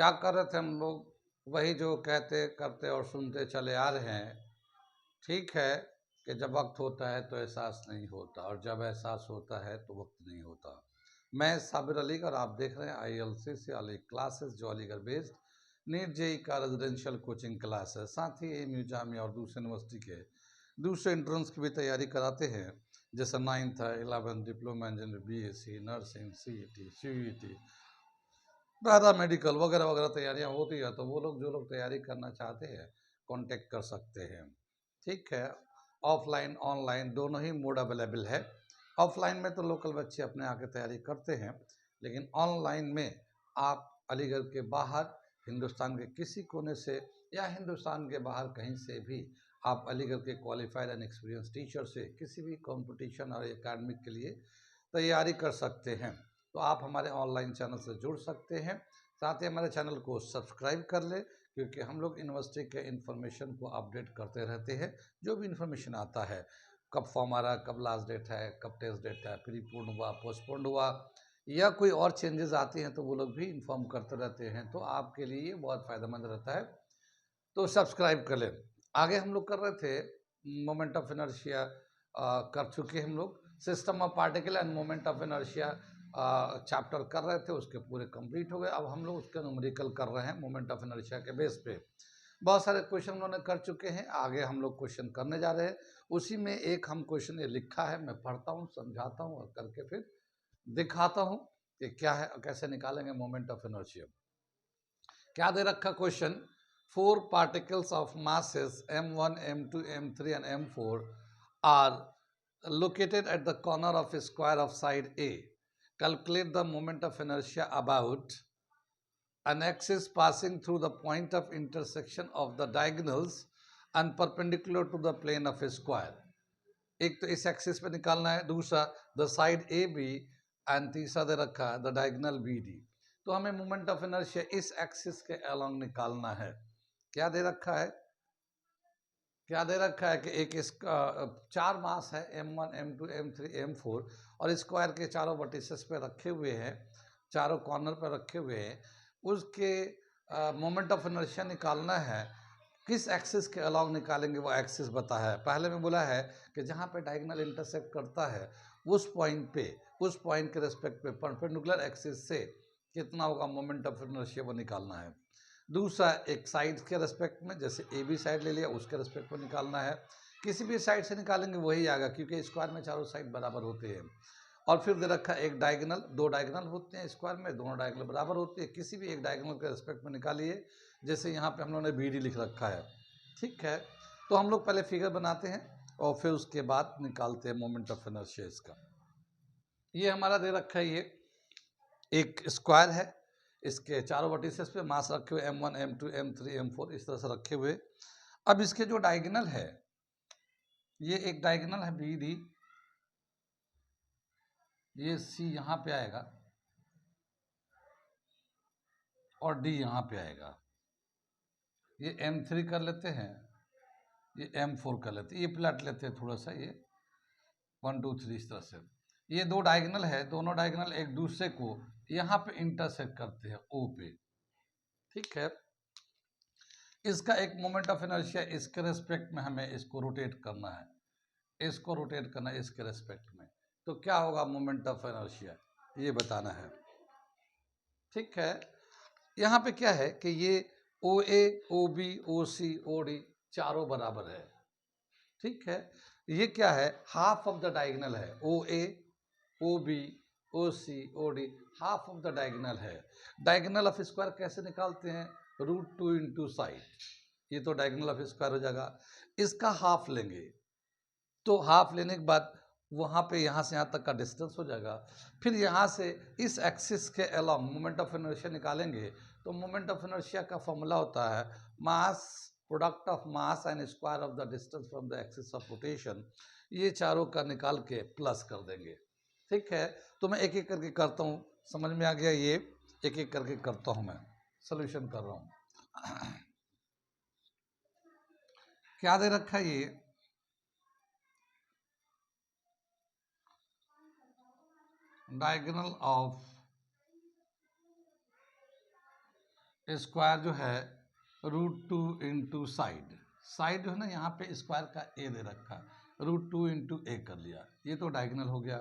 क्या कर रहे थे हम लोग? वही जो कहते करते और सुनते चले आ रहे हैं। ठीक है कि जब वक्त होता है तो एहसास नहीं होता, और जब एहसास होता है तो वक्त नहीं होता। मैं साबिर अली और आप देख रहे हैं ILCC अली क्लासेस, जो अलीगढ़ बेस्ड नीट जेई का रेजिडेंशियल कोचिंग क्लास है। साथ ही एमयू जामिया और दूसरे यूनिवर्सिटी के दूसरे एंट्रेंस की भी तैयारी कराते हैं, जैसे 9th है, 11th diploma engineer, BSc nursing, CET, CUET, para medical वगैरह वगैरह तैयारियां होती है। तो वो लोग, जो लोग तैयारी करना चाहते हैं, कांटेक्ट कर सकते हैं। ठीक है, ऑफलाइन ऑनलाइन दोनों ही मोड अवेलेबल है। ऑफलाइन में तो लोकल बच्चे अपने आके तैयारी करते हैं, लेकिन ऑनलाइन में आप अलीगढ़ के बाहर, हिंदुस्तान के किसी कोने से या हिंदुस्तान के बाहर कहीं से भी आप अलीगढ़ के क्वालिफाइड एंड एक्सपीरियंस टीचर से किसी भी कंपटीशन और एकेडमिक के लिए तैयारी कर सकते हैं। तो आप हमारे ऑनलाइन चैनल से जुड़ सकते हैं। साथ ही हमारे चैनल को सब्सक्राइब कर ले, क्योंकि हम लोग यूनिवर्सिटी के इन्फॉर्मेशन को अपडेट करते रहते हैं। जो भी इन्फॉर्मेशन आता है, कब फॉर्म आ रहा है, कब लास्ट डेट है, कब टेस्ट डेट है, प्री पूर्ण हुआ, पोस्टपोन्ड हुआ, या कोई और चेंजेस आती हैं, तो वो लोग भी इन्फॉर्म करते रहते हैं। तो आपके लिए ये बहुत फ़ायदेमंद रहता है, तो सब्सक्राइब कर लें। आगे हम लोग कर रहे थे मोमेंट ऑफ इनर्शिया, कर चुके हम लोग system of particle end moment of inertia chapter कर रहे थे, उसके पूरे कंप्लीट हो गए। अब हम लोग उसके न्यूमेरिकल कर रहे हैं मोमेंट ऑफ इनर्शिया के बेस पे। बहुत सारे क्वेश्चन उन्होंने कर चुके हैं, आगे हम लोग क्वेश्चन करने जा रहे हैं। उसी में एक हम क्वेश्चन ये लिखा है, मैं पढ़ता हूँ, समझाता हूँ और करके फिर दिखाता हूँ कि क्या है, कैसे निकालेंगे मोमेंट ऑफ इनर्शिया। क्या दे रखा question? 4 particles of masses m1, m2, m3 and m4 are located at the corner of a square of side A. Calculate the moment of inertia about an axis passing through the point of intersection of the diagonals and perpendicular to the plane of a square. एक तो इस axis पे निकालना है, दूसरा the side AB, and तीसरा दे रखा है द डायगोनल BD। तो हमें मोमेंट ऑफ इनर्शिया इस एक्सिस के अलोंग निकालना है। क्या दे रखा है? क्या दे रखा है कि एक इसका 4 मास है, m1, m2, m3, m4, और स्क्वायर के चारों वर्टिसेस पे रखे हुए हैं, चारों कॉर्नर पे रखे हुए हैं। उसके मोमेंट ऑफ इनर्शिया निकालना है। किस एक्सिस के अलोंग निकालेंगे, वो एक्सिस बता है। पहले में बोला है कि जहाँ पे डायगोनल इंटरसेक्ट करता है, उस पॉइंट के रेस्पेक्ट पे परपेंडिकुलर एक्सिस से कितना होगा मोमेंट ऑफ इनर्शिया, वो निकालना है। दूसरा, एक साइड के रेस्पेक्ट में, जैसे AB साइड ले लिया, उसके रेस्पेक्ट में निकालना है। किसी भी साइड से निकालेंगे वही आएगा, क्योंकि स्क्वायर में चारों साइड बराबर होते हैं। और फिर दे रखा है एक डायगोनल, 2 डायगोनल होते हैं स्क्वायर में, दोनों डायगोनल बराबर होते हैं। किसी भी एक डायगोनल के रेस्पेक्ट में निकालिए, जैसे यहाँ पे हम लोगों ने BD लिख रखा है। ठीक है, तो हम लोग पहले फिगर बनाते हैं और फिर उसके बाद निकालते हैं मोमेंट ऑफ इनर्शिया इसका। ये हमारा दे रखा है, ये एक स्क्वायर है, इसके चारों वर्टिसेस पे मास रखे हुए m1, m2, m3, m4 इस तरह से रखे हुए। अब इसके जो डायगोनल है, ये एक डायगोनल है BD, ये C यहाँ पे आएगा और D यहाँ पे आएगा। ये m3 कर लेते हैं, ये m4 कर लेते हैं, ये पलट लेते हैं थोड़ा सा, ये 1 2 3 इस तरह से। ये 2 डायगोनल है, दोनों डायगोनल एक दूसरे को यहाँ पे इंटरसेक्ट करते हैं O पे। ठीक है, इसका एक मोमेंट ऑफ इनर्शिया, इसके रेस्पेक्ट में हमें इसको रोटेट करना है, इसको रोटेट करना है इसके रेस्पेक्ट में। तो क्या होगा मोमेंट ऑफ इनर्शिया, ये बताना है। ठीक है, यहाँ पे क्या है कि ये OA, OB, OC, OD चारों बराबर है। ठीक है, ये क्या है, हाफ ऑफ द डायगोनल है। OA, OB, OC, OD half of the diagonal है। डायगोनल ऑफ स्क्वायर कैसे निकालते हैं? √2 इंटू साइड। ये तो डायगोनल ऑफ स्क्वायर हो जाएगा, इसका हाफ लेंगे, तो हाफ लेने के बाद वहाँ पे यहाँ से यहाँ तक का डिस्टेंस हो जाएगा। फिर यहाँ से इस एक्सिस के अलोंग मोमेंट ऑफ इनर्शिया निकालेंगे। तो मोमेंट ऑफ इनर्शिया का फॉर्मूला होता है mass, product of mass and square of the distance from the axis of rotation. ये चारों का निकाल के प्लस कर देंगे। ठीक है, तो मैं एक एक करके करता हूँ, समझ में आ गया? ये एक एक करके करता हूँ, मैं सोल्यूशन कर रहा हूँ। क्या दे रखा है? ये diagonal of स्क्वायर जो है √2 इंटू साइड, साइड जो है ना यहाँ पे स्क्वायर का ए दे रखा है, √2 इंटू ए कर लिया, ये तो डायगोनल हो गया।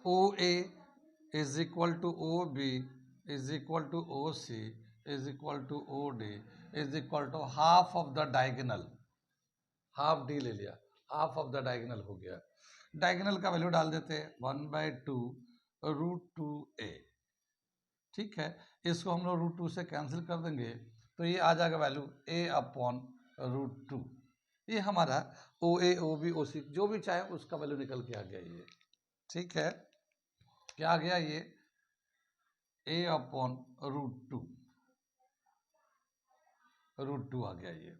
O A is equal to O B is equal to O C is equal to O D is equal to half of the diagonal, half D ले लिया, हाफ ऑफ द डायगोनल हो गया। Diagonal का value डाल देते हैं 1/2 √2a, ठीक है। इसको हम लोग √2 से कैंसिल कर देंगे तो ये आ जाएगा वैल्यू a/√2। ये हमारा ओ ए ओ बी ओ सी जो भी चाहे उसका वैल्यू निकल के आ गया ये, ठीक है। क्या आ गया ये a/√2, √2 आ गया ये,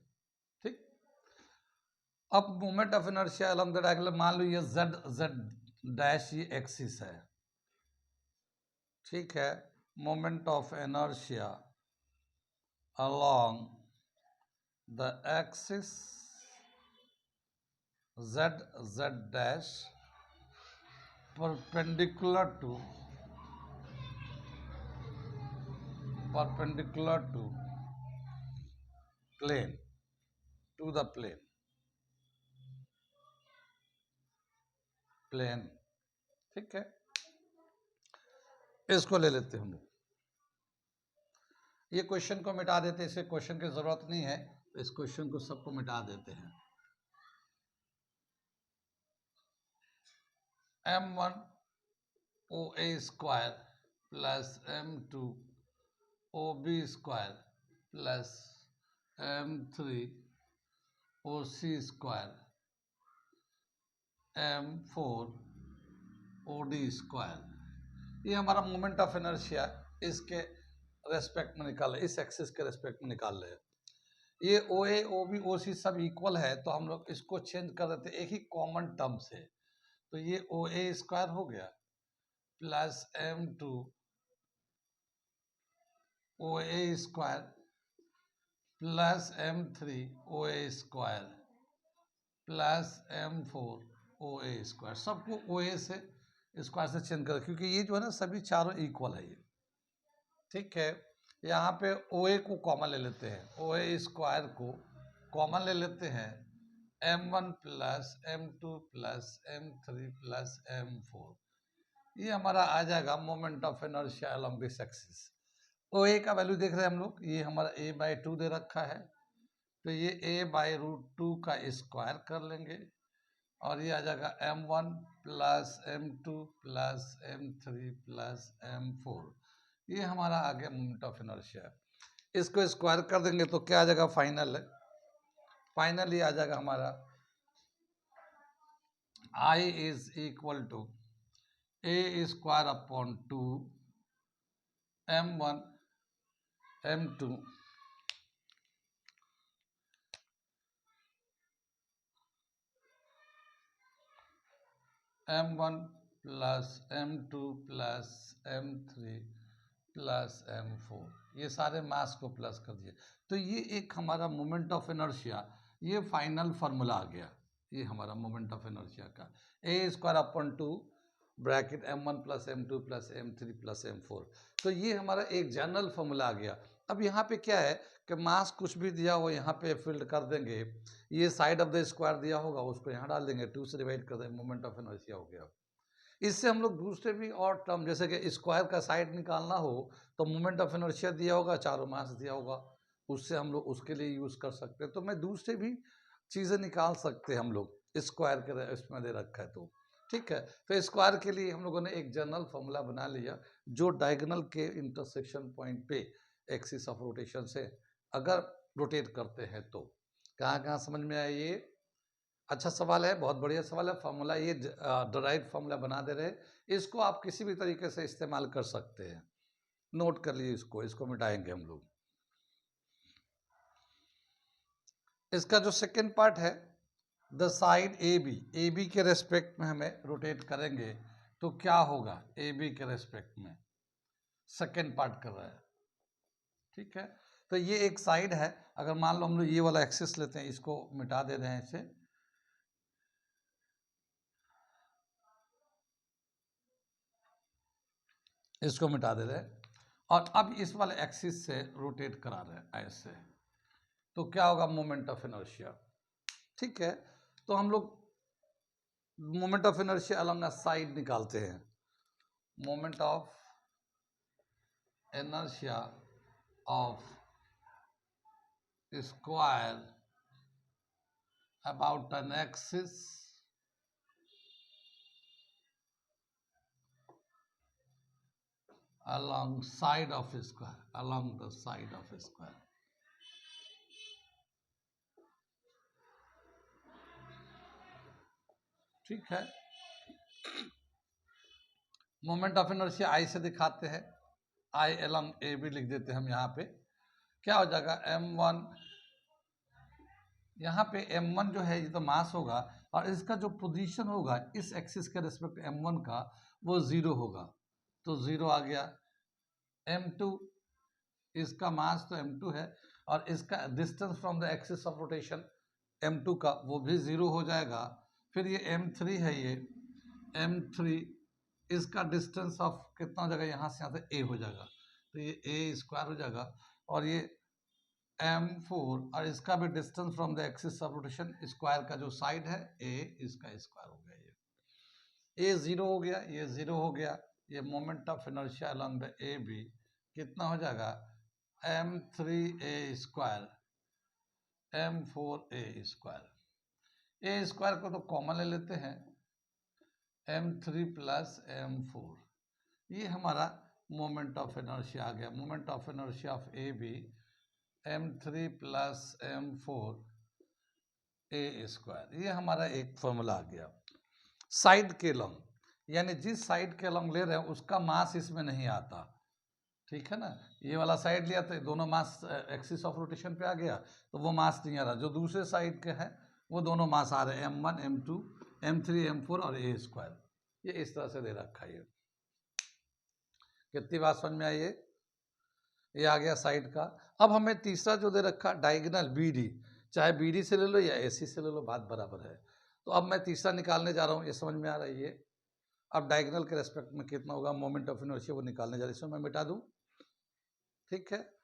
ठीक। अब moment of inertia along the diagonal, मान लो ये z डैश ये एक्सिस है, ठीक है। Moment of inertia along the axis z dash perpendicular to plane, to the plane, ठीक है। इसको ले लेते हैं हम लोग, ये क्वेश्चन को मिटा देते हैं, इसे क्वेश्चन की जरूरत नहीं है, तो इस क्वेश्चन को सबको मिटा देते हैं। m1 OA square plus m2 OB square plus m3 OC square m4 OD square, ये हमारा मोमेंट ऑफ इनर्शिया इसके रेस्पेक्ट में निकाल रहे, इस एक्सिस के रेस्पेक्ट में निकाल रहे हैं। ये ओ ए ओ बी ओ सी सब इक्वल है, तो हम लोग इसको चेंज कर देते एक ही कॉमन टर्म से, तो ये ओ ए स्क्वायर हो गया प्लस m2 ओ ए स्क्वायर प्लस m3 ओ ए स्क्वायर प्लस m4 ओ ए स्क्वायर, सबको ओ ए से स्क्वायर से चेंज कर, क्योंकि ये जो है ना सभी चारों इक्वल है ये, ठीक है। यहाँ पे ओ ए को कॉमन ले लेते हैं, ओ ए स्क्वायर को कॉमन ले लेते हैं, m1 plus m2 plus m3 plus m4, ये हमारा आ जाएगा moment of inertia along this axis. O A का वैल्यू देख रहे हैं हम लोग, ये हमारा a/2 दे रखा है, तो ये a/√2 का स्क्वायर कर लेंगे, और ये आ जाएगा m1 plus m2 plus m3 plus m4, ये हमारा आ गया मोमेंट ऑफ इनर्शिया। इसको स्क्वायर कर देंगे तो क्या आ जाएगा फाइनल ये आ जाएगा हमारा I is equal to a square upon 2 m1 m2 m1 plus m2 plus m3 plus m4, ये सारे मास को प्लस कर दिए, तो ये एक हमारा मोमेंट ऑफ इनर्शिया, ये फाइनल फार्मूला आ गया, ये हमारा मोमेंट ऑफ इनर्शिया का a square upon 2 bracket m1 plus m2 plus m3 plus m4, तो ये हमारा एक जनरल फार्मूला आ गया। अब यहाँ पे क्या है कि मास कुछ भी दिया हो यहाँ पे फील्ड कर देंगे, ये साइड ऑफ द स्क्वायर दिया होगा उसको यहाँ डाल देंगे, 2 से डिवाइड कर देंगे, मोमेंट ऑफ इनर्शिया हो गया। इससे हम लोग दूसरे भी और टर्म, जैसे कि स्क्वायर का साइड निकालना हो तो मोमेंट ऑफ इनर्शिया दिया होगा, चारों मास दिया होगा, उससे हम लोग उसके लिए यूज़ कर सकते हैं। तो मैं दूसरे भी चीज़ें निकाल सकते हैं हम लोग, स्क्वायर के इसमें दे रखा है तो, ठीक है। तो स्क्वायर के लिए हम लोगों ने एक जनरल फॉर्मूला बना लिया, जो डायगोनल के इंटरसेक्शन पॉइंट पे एक्सिस ऑफ रोटेशन से अगर रोटेट करते हैं तो कहाँ कहाँ समझ में आया ये? अच्छा सवाल है, बहुत बढ़िया सवाल है। फार्मूला ये डराइव फार्मूला बना दे रहे हैं, इसको आप किसी भी तरीके से इस्तेमाल कर सकते हैं, नोट कर लीजिए, इसको मिटाएंगे हम लोग। इसका जो सेकंड पार्ट है, द साइड ए बी के रेस्पेक्ट में हमें रोटेट करेंगे तो क्या होगा, ए बी के रेस्पेक्ट में सेकंड पार्ट कर रहा है, ठीक है। तो ये एक साइड है, अगर मान लो हम लोग ये वाला एक्सिस लेते हैं, इसको मिटा दे रहे हैं इसे, इसको मिटा दे रहे हैं और अब इस वाले एक्सिस से रोटेट करा रहे हैं ऐसे, तो क्या होगा, मोमेंट ऑफ इनर्शिया। ठीक है, तो हम लोग moment of inertia along a side निकालते हैं। Moment of inertia of square about an axis along side of a square, along the side of a square. ठीक है, मोमेंट ऑफ इनर्शिया आई से दिखाते हैं, आई अलॉन्ग ए भी लिख देते हैं हम यहाँ पे। क्या हो जाएगा, m1, यहाँ पे m1 जो है ये तो मास होगा और इसका जो पोजीशन होगा इस एक्सिस के रिस्पेक्ट m1 का वो 0 होगा, तो 0 आ गया। m2, इसका मास तो m2 है और इसका distance from the axis of rotation m2 का वो भी 0 हो जाएगा। फिर ये m3 है, ये m3 इसका डिस्टेंस ऑफ कितना हो जाएगा, यहाँ से a हो जाएगा, तो ये a स्क्वायर हो जाएगा। और ये m4 और इसका भी distance from the axis of rotation square का जो साइड है a, इसका स्क्वायर हो गया, ये a 0 हो गया, ये 0 हो गया। ये moment of inertia along the A B कितना हो जाएगा, m3a स्क्वायर m4a स्क्वायर। ए स्क्वायर को तो कॉमन ले लेते हैं, m3 प्लस m4, ये हमारा मोमेंट ऑफ इनर्शिया आ गया। Moment of inertia of A B m3 plus m4 a square, ये हमारा एक फॉर्मूला आ गया। साइड के लॉन्ग, यानी जिस साइड के लॉन्ग ले रहे हैं उसका मास इसमें नहीं आता, ठीक है ना। ये वाला साइड लिया तो दोनों मास एक्सिस ऑफ रोटेशन पे आ गया, तो वो मास नहीं आ रहा। जो दूसरे साइड के हैं वो दोनों मास आ रहे हैं, m1 m2 m3 m4 और a स्क्वायर। ये इस तरह से दे रखा है। कितनी बात समझ में आई है, ये आ गया साइड का। अब हमें तीसरा जो दे रखा डायगोनल BD, चाहे BD से ले लो या AC से ले लो, बात बराबर है। तो अब मैं तीसरा निकालने जा रहा हूँ, ये समझ में आ रहा है। ये अब डायगोनल के रेस्पेक्ट में कितना होगा मोमेंट ऑफ इनर्शिया, वो निकालने जा रहा हूँ। इसमें मैं मिटा दूँ, ठीक है।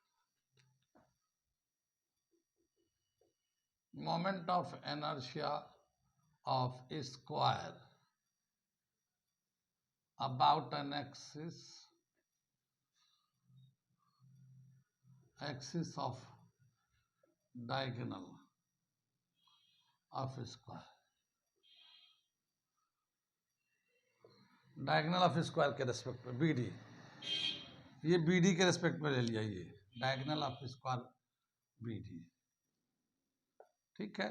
Moment of inertia of square about an axis of diagonal of square, diagonal of square के रेस्पेक्ट में BD, ये BD के रेस्पेक्ट में ले लिया, ये डायगोनल ऑफ स्क्वायर BD, ठीक है।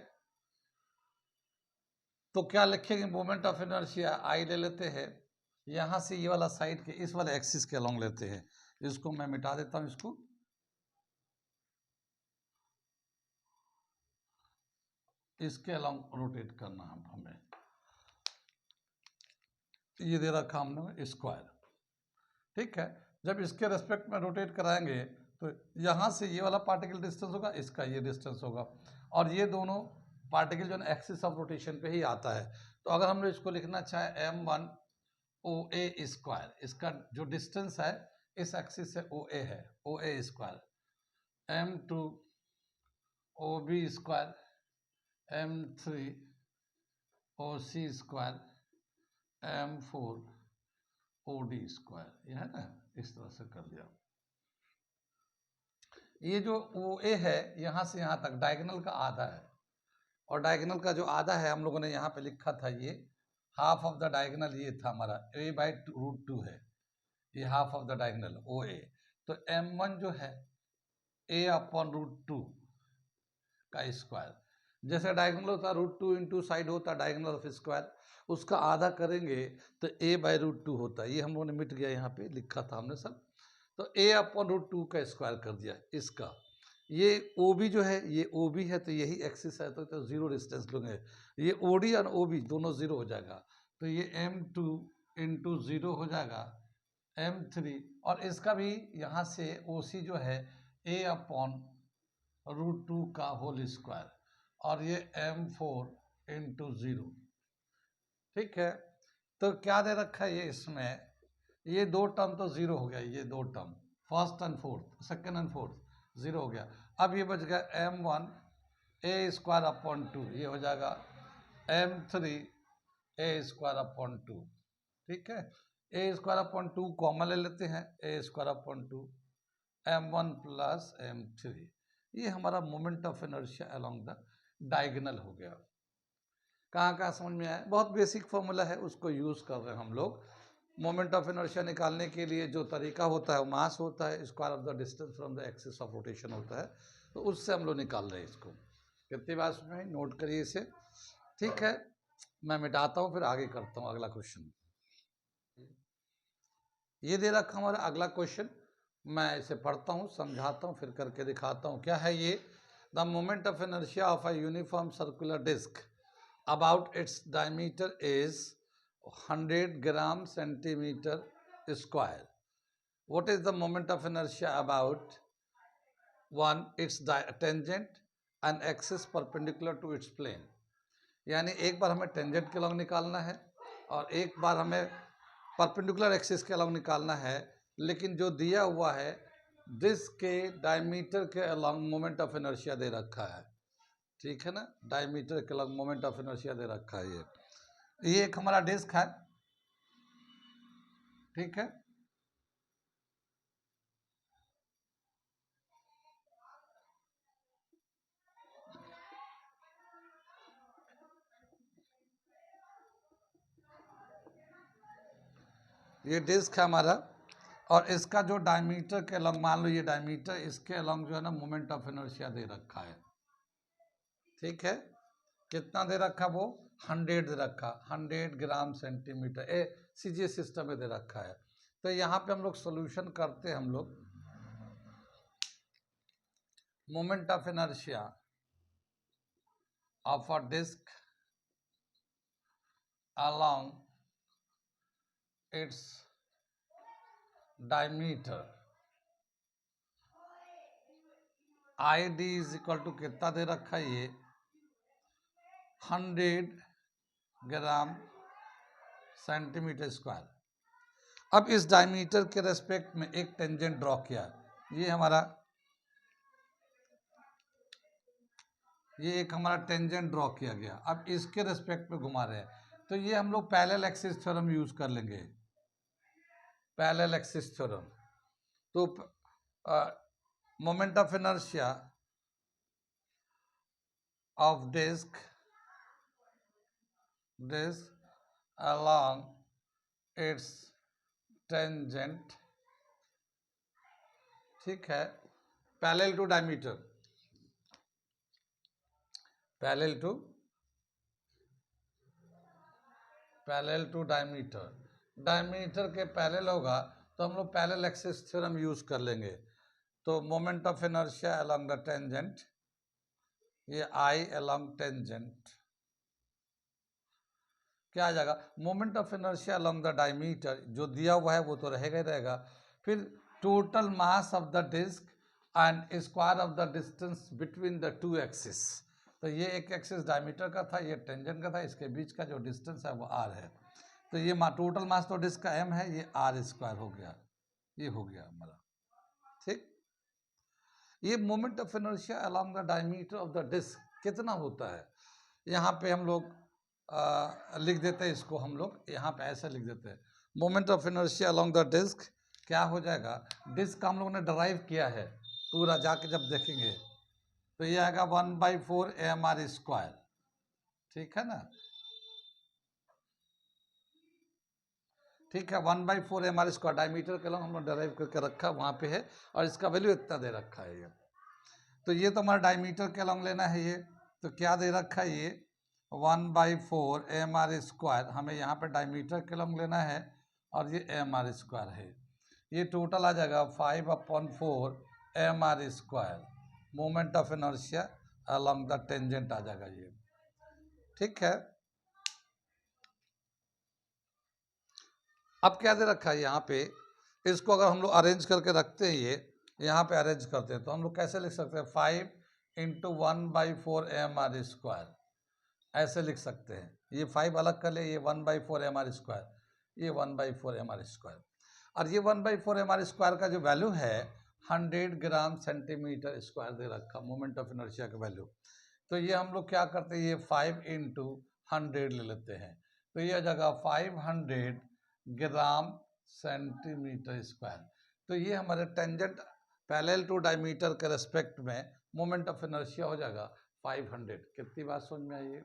तो क्या लिखेंगे, मोमेंट ऑफ इनर्शिया आई ले लेते हैं, यहाँ से ये वाला साइड के इस वाले एक्सिस के अलोंग लेते हैं। इसको मैं मिटा देता हूँ, इसको इसके अलोंग रोटेट करना है हमें। ये दे रखा हमने स्क्वायर, ठीक है। जब इसके रेस्पेक्ट में रोटेट कराएंगे तो यहाँ से ये वाला पार्टिकल डिस्टेंस होगा, इसका ये डिस्टेंस होगा, और ये दोनों पार्टिकल जो है एक्सिस ऑफ रोटेशन पे ही आता है। तो अगर हमने इसको लिखना चाहे m1 OA स्क्वायर, इसका जो डिस्टेंस है इस एक्सिस से OA है, OA square, m2 OB square, m3 OC square, m4 OD square, ये है ना, इस तरह से कर दिया। ये जो OA है यहाँ से यहाँ तक डायगोनल का आधा है, और डायगोनल का जो आधा है हम लोगों ने यहाँ पे लिखा था, ये हाफ ऑफ द डायगोनल ये था हमारा a/√2 है, ये half of the diagonal OA। तो m1 जो है a/√2 का स्क्वायर, जैसे डायगोनल होता है √2 इंटू साइड होता है डायगोनल ऑफ स्क्वायर, उसका आधा करेंगे तो a/√2 होता है। ये हम लोगों ने मिट गया, यहाँ पे लिखा था हमने सब, तो a/√2 का स्क्वायर कर दिया इसका। ये OB जो है ये OB है, तो यही एक्सिस है, तो जीरो डिस्टेंस लेंगे, ये OD और OB दोनों जीरो हो जाएगा, तो ये m2 इंटू 0 हो जाएगा m3, और इसका भी यहाँ से OC जो है a/√2 का होल स्क्वायर, और ये m4 इंटू 0, ठीक है। तो क्या दे रखा है ये इसमें, ये दो टर्म तो जीरो हो गया, ये दो term first and fourth, second and fourth zero हो गया। अब ये बच गया m1 a स्क्वायर अपॉन 2, ये हो जाएगा m3 a स्क्वायर अपॉन 2। ठीक है, a स्क्वायर अपॉन 2 कॉमन ले लेते हैं, a square upon 2 m1 plus m3, ये हमारा moment of inertia along the diagonal हो गया। कहाँ कहाँ समझ में आया? बहुत बेसिक फॉर्मूला है, उसको यूज़ कर रहे हैं हम लोग। मोमेंट ऑफ इनर्शिया निकालने के लिए जो तरीका होता है वो मास होता है, square of the distance from the axis of rotation होता है, तो उससे हम लोग निकाल रहे हैं इसको। कितनी बार में नोट करिए इसे। ठीक है, मैं मिटाता हूँ फिर आगे करता हूँ अगला क्वेश्चन। ये दे रखा हमारा अगला क्वेश्चन, मैं इसे पढ़ता हूँ, समझाता हूँ, फिर करके दिखाता हूँ क्या है ये। The moment of inertia of a uniform circular disc about its diameter is 100 gram centimeter square. What is the moment of inertia about? One, its tangent and axis perpendicular to its plane. यानी एक बार हमें tangent के along निकालना है और एक बार हमें perpendicular axis के अलॉन्ग निकालना है, लेकिन जो दिया हुआ है डिस्क के डायमीटर के अलॉन्ग मोमेंट ऑफ इनर्शिया दे रखा है। ठीक है ना, डायमीटर के अलग मोमेंट ऑफ इनर्शिया दे रखा है। ये एक हमारा डिस्क है। ठीक है, ये डिस्क है हमारा और इसका जो डायमीटर के अलॉन्ग, मान लो ये डायमीटर, इसके अलॉन्ग जो है ना मोमेंट ऑफ इनर्शिया दे रखा है। ठीक है, कितना दे रखा? वो 100 दे रखा, 100 ग्राम सेंटीमीटर, सीजीए सिस्टम में दे रखा है। तो यहाँ पे हम लोग सोल्यूशन करते हैं, हम लोग moment of inertia of a disc along its diameter, id is equal to कितना दे रखा है ये 100 ग्राम सेंटीमीटर स्क्वायर। अब इस डायमीटर के रेस्पेक्ट में एक टेंजेंट ड्रॉ किया, ये हमारा, ये एक हमारा टेंजेंट ड्रॉ किया गया। अब इसके रेस्पेक्ट में घुमा रहे हैं, तो ये हम लोग पैरेलल एक्सिस थ्योरम यूज कर लेंगे, पैरेलल एक्सिस थ्योरम। तो moment of inertia of disc along its tangent, ठीक है, parallel to diameter, parallel to diameter, diameter के पैरेलल होगा तो हम लोग पैरेलल एक्सिस थ्योरम यूज कर लेंगे। तो moment of inertia along the tangent, ये आई अलोंग टेंजेंट, क्या आ जाएगा? Moment of inertia along the diameter, जो दिया हुआ है वो तो रहेगा ही रहेगा, फिर total mass of the disc and square of the distance between the two axis. तो ये एक एक्सिस डायमीटर का था, ये टेंजेंट का था, इसके बीच का जो डिस्टेंस है वो आर है। तो ये टोटल मास तो डिस्क का एम है, ये आर स्क्वायर हो गया, ये हो गया हमारा। ठीक, ये moment of inertia along the diameter of the disc कितना होता है, यहाँ पे हम लोग लिख देते हैं इसको, हम लोग यहाँ पे ऐसे लिख देते हैं, moment of inertia along the disc क्या हो जाएगा? डिस्क का हम लोगों ने डराइव किया है पूरा, जाके जब देखेंगे तो ये आएगा 1/4 AMR स्क्वायर। ठीक है ना, ठीक है, 1/4 AMR स्क्वायर डायमीटर के अलॉन्ग हम लोग डराइव करके रखा वहाँ पे है, और इसका वैल्यू इतना दे रखा है ये। तो ये तो हमारा डायमीटर के अलॉन्ग लेना है ये, तो क्या दे रखा है ये 1/4 AMR स्क्वायर, हमें यहाँ पे डायमीटर के अलॉन्ग लेना है, और ये AMR स्क्वायर है। ये टोटल आ जाएगा 5/4 AMR square, moment of inertia along the tangent आ जाएगा ये। ठीक है, अब क्या दे रखा है यहाँ पे, इसको अगर हम लोग अरेंज करके रखते हैं, ये यहाँ पे अरेंज करते हैं, तो हम लोग कैसे लिख सकते हैं? 5 × 1/4 AMR स्क्वायर, ऐसे लिख सकते हैं। ये 5 अलग कर ले, ये 1/4 AMR स्क्वायर, ये 1/4 AMR स्क्वायर। और ये 1/4 एम आर स्क्वायर का जो वैल्यू है 100 ग्राम सेंटीमीटर स्क्वायर दे रखा मोमेंट ऑफ इनर्शिया का वैल्यू। तो ये हम लोग क्या करते हैं, ये 5 × 100 ले लेते हैं, तो ये जगह 500 ग्राम सेंटीमीटर स्क्वायर। तो ये हमारे टेंजेंट पैरेलल टू डायमीटर के रेस्पेक्ट में मोमेंट ऑफ इनर्शिया हो जाएगा 500। कितनी बात समझ में आई है?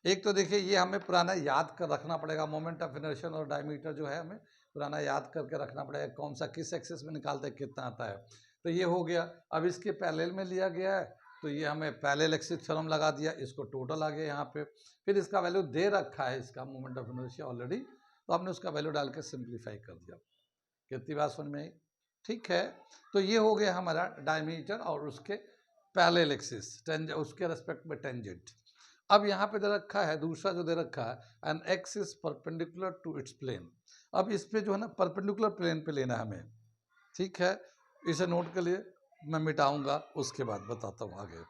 एक तो देखिए ये हमें पुराना याद कर रखना पड़ेगा, मोमेंट ऑफ इनर्शिया और डायमीटर जो है हमें पुराना याद करके रखना पड़ेगा, कौन सा किस एक्सिस में निकालते हैं कितना आता है। तो ये हो गया। अब इसके पैरेलल में लिया गया है, तो ये हमें पैरेलल एक्सिस थ्योरम लगा दिया, इसको टोटल आ गया यहाँ पे। फिर इसका वैल्यू दे रखा है इसका मोमेंट ऑफ इनर्शिया ऑलरेडी, तो हमने उसका वैल्यू डाल के सिंप्लीफाई कर दिया। कितनी बात समझ में आई? ठीक है। तो ये हो गया हमारा डायमीटर और उसके पैरेलल एक्सिस उसके रेस्पेक्ट में टेंजेंट। अब यहाँ पे दे रखा है दूसरा जो दे रखा है an axis perpendicular to its plane. अब इस पे जो है ना परपेंडिकुलर प्लेन पे लेना है हमें, ठीक है। इसे नोट के लिए मैं मिटाऊंगा, उसके बाद बताता हूँ आगे।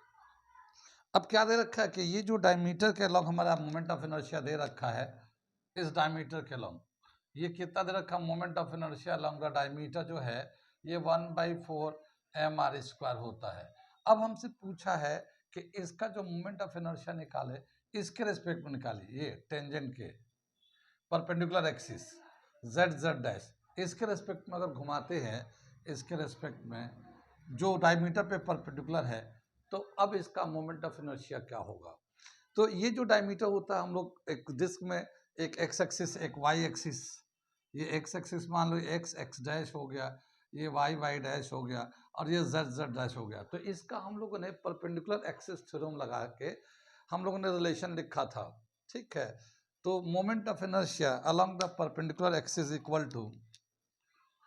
अब क्या दे रखा है कि ये जो डायमीटर के अलॉन्ग हमारा मोमेंट ऑफ इनर्शिया दे रखा है, इस डायमीटर के अलॉन्ग ये कितना दे रखा moment of inertia along the diameter जो है ये 1/4 mr² होता है। अब हमसे पूछा है कि इसका जो मोमेंट ऑफ इनर्शिया निकाले इसके रेस्पेक्ट में निकालिए, ये टेंजेंट के परपेंडिकुलर एक्सिस z इसके रेस्पेक्ट में अगर घुमाते हैं, इसके रेस्पेक्ट में जो डायमीटर पे परपेंडिकुलर है, तो अब इसका मोमेंट ऑफ इनर्शिया क्या होगा। तो ये जो डायमीटर होता है हम लोग एक डिस्क में एक एक्स एक्सिस एक वाई एक्सिस, ये एक्स एक्सिस मान लो एक्स डैश हो गया, ये वाई डैश हो गया और ये जेड डैश हो गया। तो इसका हम लोगों ने परपेंडिकुलर एक्सिस थ्योरम लगा के हम लोगों ने रिलेशन लिखा था, ठीक है। तो moment of inertia along the perpendicular axis equal to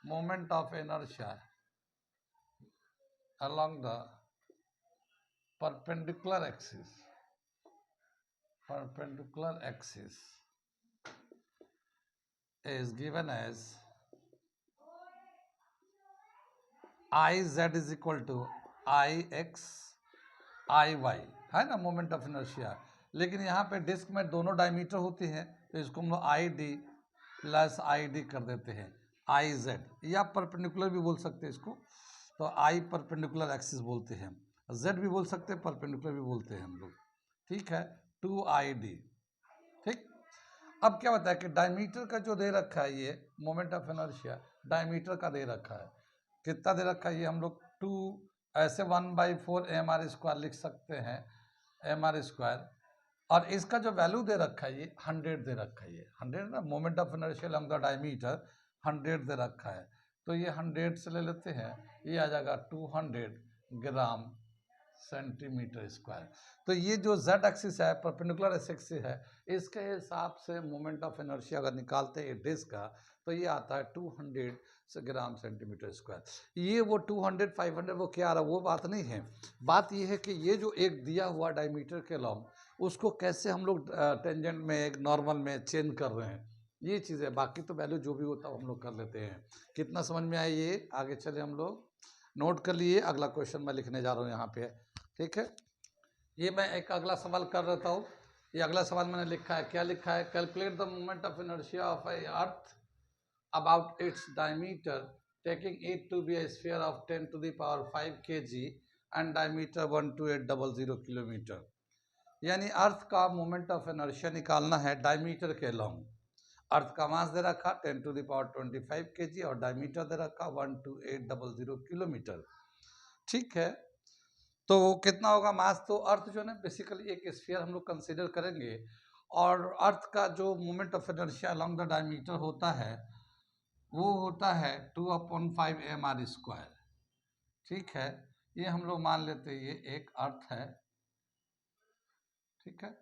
moment of inertia along the perpendicular axis is given as Iz is equal to Ix Iy, है ना मोमेंट ऑफ इनर्शिया। लेकिन यहाँ पे डिस्क में दोनों डायमीटर होती हैं, तो इसको हम लोग ID + ID कर देते हैं Iz, या परपेंडिकुलर भी बोल सकते हैं इसको, तो I परपेंडिकुलर एक्सिस बोलते हैं, Z भी बोल सकते हैं, परपेंडिकुलर भी बोलते हैं हम लोग, ठीक है। 2ID, ठीक। अब क्या बताया कि डायमीटर का जो दे रखा है ये मोमेंट ऑफ इनर्शिया डायमीटर का दे रखा है, कितना दे रखा है ये हम लोग 2 ऐसे 1/4 mr² लिख सकते हैं mr², और इसका जो वैल्यू दे रखा है ये 100 दे रखा है, ये 100 ना moment of inertia along the diameter 100 दे रखा है। तो ये 100 से ले लेते हैं, ये आ जाएगा 200 ग्राम सेंटीमीटर स्क्वायर। तो ये जो z एक्सिस है परपेंडिकुलर एक्सिस है, इसके हिसाब से मोमेंट ऑफ इनर्शिया अगर निकालते हैं डिस्क का, तो ये आता है 200 ग्राम सेंटीमीटर स्क्वायर। ये वो 200 500 वो क्या आ रहा है वो बात नहीं है, बात ये है कि ये जो एक दिया हुआ डायमीटर के लॉन्ग उसको कैसे हम लोग टेंजेंट में एक नॉर्मल में चेंज कर रहे हैं, ये चीज़ है। बाकी तो वैल्यू जो भी होता है हम लोग कर लेते हैं। कितना समझ में आया ये? आगे चले हम लोग, नोट कर लिए। अगला क्वेश्चन मैं लिखने जा रहा हूँ यहाँ पे, ठीक है। ये मैं एक अगला सवाल कर देता हूँ। ये अगला सवाल मैंने लिखा है, क्या लिखा है, calculate the moment of inertia of a earth about its diameter taking it to be a sphere of 10⁵ kg and diameter 12800 kilometre. यानी अर्थ का मोमेंट ऑफ इनर्शिया निकालना है डायमीटर के लॉन्ग। अर्थ का मास दे रखा 10⁵ kg और डायमीटर दे रखा 12800 किलोमीटर, ठीक है। तो कितना होगा मास, तो अर्थ जो है ना बेसिकली एक स्फीयर हम लोग कंसीडर करेंगे, और अर्थ का जो moment of inertia along the diameter होता है वो होता है 2/5 mr², ठीक है। ये हम लोग मान लेते हैं ये एक अर्थ है, ठीक है।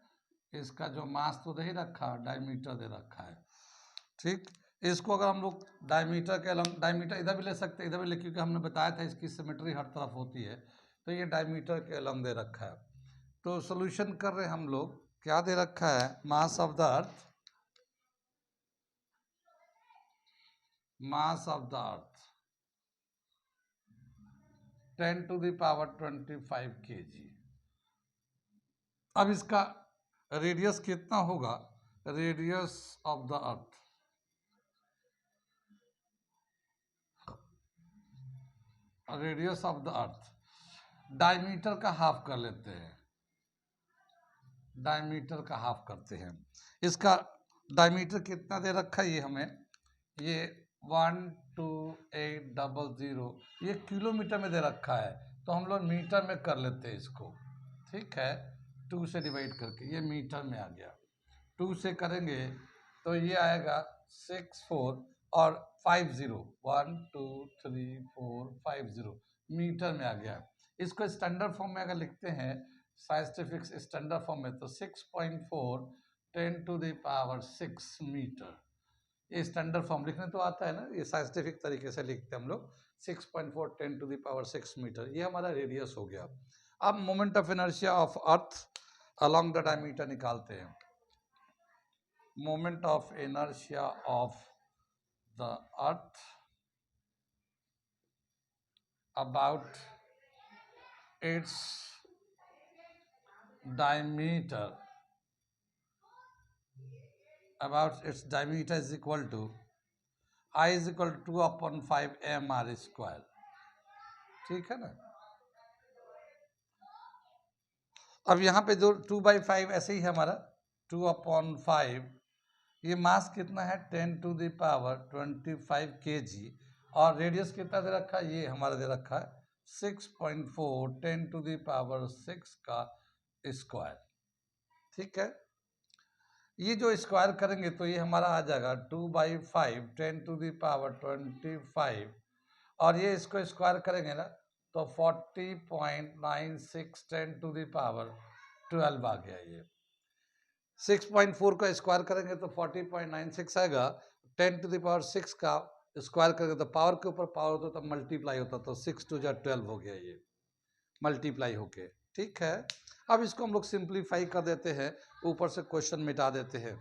इसका जो मास तो दे ही रखा, डायमीटर दे रखा है, ठीक। इसको अगर हम लोग डायमीटर के अलग, डायमीटर इधर भी ले सकते हैं, इधर भी ले, क्योंकि हमने बताया था इसकी सिमेट्री हर तरफ होती है। तो ये डायमीटर के अलग दे रखा है। तो सोल्यूशन कर रहे हैं हम लोग, क्या दे रखा है, मास of the earth, mass of the earth 10⁻25 kg। अब इसका रेडियस कितना होगा, radius of the earth radius of the earth, diameter का हाफ कर लेते हैं, डायमीटर का हाफ करते हैं। इसका डायमीटर कितना दे रखा है ये हमें, ये 12800, ये किलोमीटर में दे रखा है, तो हम लोग मीटर में कर लेते हैं इसको, ठीक है। 2 से डिवाइड करके ये मीटर में आ गया, 2 से करेंगे तो ये आएगा 64 और 50, 1 2 3 4 50 मीटर में आ गया। इसको स्टैंडर्ड फॉर्म में अगर लिखते हैं, साइंटिफिक स्टैंडर्ड फॉर्म में, तो 6.4 10⁶ मीटर, ये स्टैंडर्ड फॉर्म लिखने तो आता है ना, ये साइंटिफिक तरीके से लिखते हैं हम लोग, 6.4 10⁶ मीटर, ये हमारा रेडियस हो गया। अब moment of inertia of earth along the diameter निकालते हैं। Moment of inertia of the earth about it's diameter, about its diameter is equal to I is equal to 2/5 mr square, ठीक है ना। अब यहाँ पे जो 2/5 ऐसे ही है हमारा 2/5, ये मास कितना है 10⁻25 kg, और रेडियस कितना दे रखा है, ये हमारा दे रखा है 6.4 10⁶ का स्क्वायर, ठीक है। ये जो स्क्वायर करेंगे तो ये हमारा आ जाएगा 2/5 10⁻25, और ये इसको स्क्वायर करेंगे ना तो 40.96 10⁻12 आ गया। ये 6.4 का स्क्वायर करेंगे तो 40.96 आएगा, 10⁶ का स्क्वायर करेंगे तो पावर के ऊपर पावर होता तो मल्टीप्लाई होता, तो 6 2 12 हो गया, ये मल्टीप्लाई होके, ठीक है। अब इसको हम लोग सिंप्लीफाई कर देते हैं, ऊपर से क्वेश्चन मिटा देते हैं।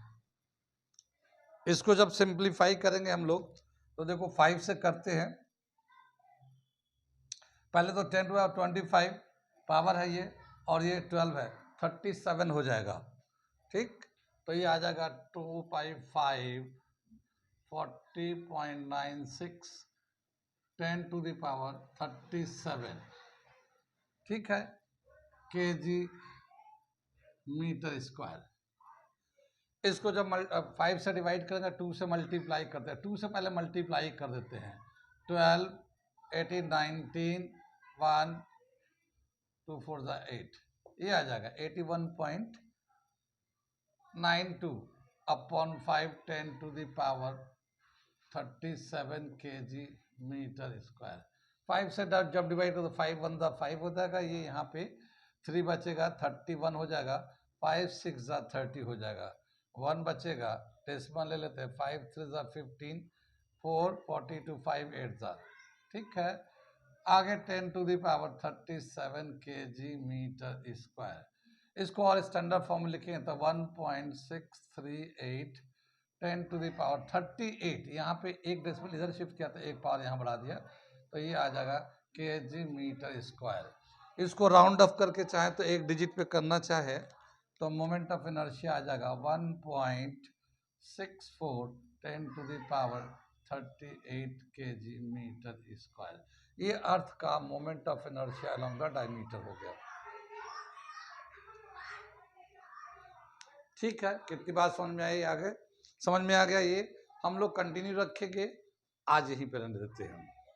इसको जब सिंप्लीफाई करेंगे हम लोग तो देखो 5 से करते हैं, पहले तो 10⁻25 पावर है ये, और ये 12 है, 37 हो जाएगा, ठीक। तो ये आ जाएगा 2/5 40.96 10⁻37, ठीक है, kg मीटर स्क्वायर। इसको जब 5 से डिवाइड करेंगे, 2 से मल्टीप्लाई करते हैं, 2 से पहले मल्टीप्लाई कर देते हैं, 12 18 19 1 2 4 8, ये आ जाएगा 81.92/5 10⁻37 kg मीटर स्क्वायर। 5 से जब डिवाइड करो तो 5 1 5 हो जाएगा, ये यहाँ पे 3 बचेगा 31 हो जाएगा, 5 6 30 हो जाएगा, 1 बचेगा, डेसिमल ले लेते हैं, 5 3 15 4 42 5 8, ठीक है। आगे 10⁻37 kg मीटर स्क्वायर। इसको और स्टैंडर्ड फॉर्म में लिखेंगे तो 1.638 10⁻38, यहाँ पे एक डेसिमल इधर शिफ्ट किया था, एक पावर यहाँ बढ़ा दिया, तो ये आ जाएगा kg मीटर स्क्वायर। इसको राउंड ऑफ करके चाहे तो एक डिजिट पे करना चाहे तो मोमेंट ऑफ इनर्शिया आ जाएगा 1.64 10⁻38 kg मीटर स्क्वायर। ये अर्थ का moment of inertia along the diameter हो गया, ठीक है। कितनी बात समझ में आई, आगे समझ में आ गया। ये हम लोग कंटिन्यू रखेंगे, आज यहीं पर रहने देते हैं हम।